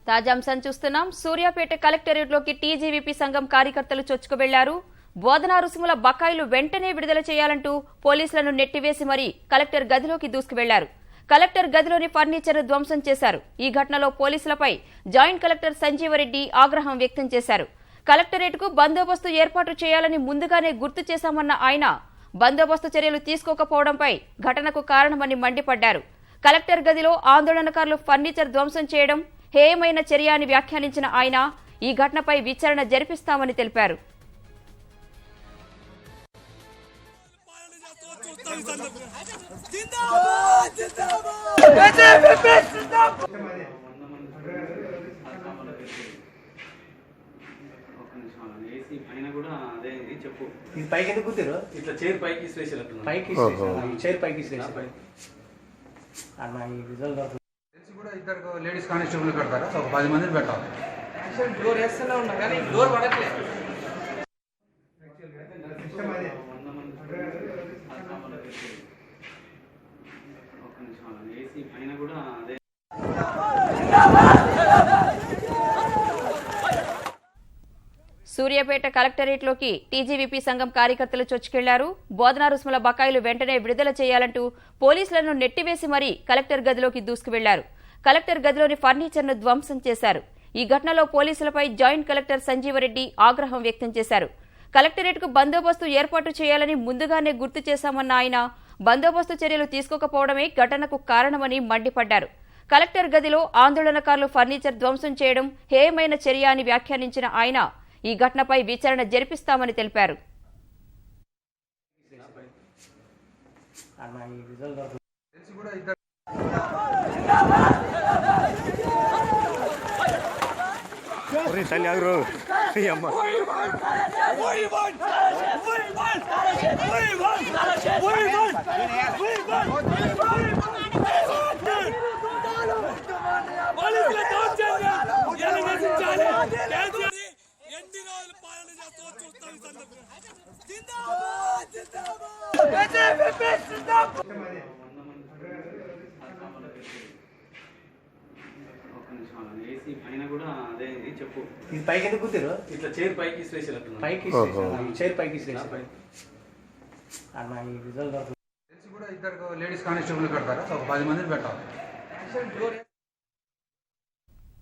తాజా అంశం చూస్తున్నాం. సూర్యాపేట కలెక్టరేట్లోకి టీజీవీపీ సంఘం కార్యకర్తలు చొచ్చుకు వెళ్లారు. బోధనా రుసుముల బకాయిలు వెంటనే విడుదల చేయాలంటూ పోలీసులను నెట్టివేసి మరీ కలెక్టర్ గదిలోకి దూసుకువెళ్లారు. కలెక్టర్ గదిలోని ఫర్నిచర్ ధ్వంసం చేశారు. ఈ ఘటనలో పోలీసులపై జాయింట్ కలెక్టర్ సంజీవరెడ్డి ఆగ్రహం వ్యక్తం చేశారు. కలెక్టరేట్కు బందోబస్తు ఏర్పాటు చేయాలని ముందుగానే గుర్తు చేశామన్న ఆయన బందోబస్తు చర్యలు తీసుకోకపోవడంపై ఘటనకు కారణమని మండిపడ్డారు. కలెక్టర్ గదిలో ఆందోళనకారులు ఫర్నిచర్ ధ్వంసం చేయడం హేయమైన చర్య అని వ్యాఖ్యానించిన ఆయన ఈ ఘటనపై విచారణ జరిపిస్తామని తెలిపారు. పైకి ఎందుకు కూర్చారు? ఇట్లా చైర్ పైకి పైకి చైర్ పైకి తెలిసి కూడా ఇద్దరు లేడీస్ కానిస్టేబుల్ పెడతారు. ఒక 10 మందిని పెట్టాలి. డోర్ వేస్తూనే ఉన్నా కానీ డోర్ పడట్లేదు. సూర్యాపేట కలెక్టరేట్లోకి టీజీవీపీ సంఘం కార్యకర్తలు చొచ్చుకెళ్లారు. బోధనా రుసుముల బకాయిలు వెంటనే విడుదల చేయాలంటూ పోలీసులను నెట్టివేసి మరీ కలెక్టర్ గదిలోకి దూసుకువెళ్లారు. కలెక్టర్ గదిలోని ఫర్నిచర్ను ధ్వంసం చేశారు. ఈ ఘటనలో పోలీసులపై జాయింట్ కలెక్టర్ సంజీవరెడ్డి ఆగ్రహం వ్యక్తం చేశారు. కలెక్టరేట్కు బందోబస్తు ఏర్పాటు చేయాలని ముందుగానే గుర్తు చేశామన్న ఆయన బందోబస్తు చర్యలు తీసుకోకపోవడమే ఘటనకు కారణమని మండిపడ్డారు. కలెక్టర్ గదిలో ఆందోళనకారులు ఫర్నిచర్ ధ్వంసం చేయడం హేయమైన చర్య అని వ్యాఖ్యానించిన ఆయన ఈ ఘటనపై విచారణ జరిపిస్తామని తెలిపారు. పైకి ఎందుకు కూర్చారు? ఇట్లా చైర్ పైకి పైకి చైర్ పైకి తెలిసి కూడా ఇద్దరు లేడీస్ కానిస్టేబుల్ పెడతారు. ఒక 10 మందిని పెట్టాలి.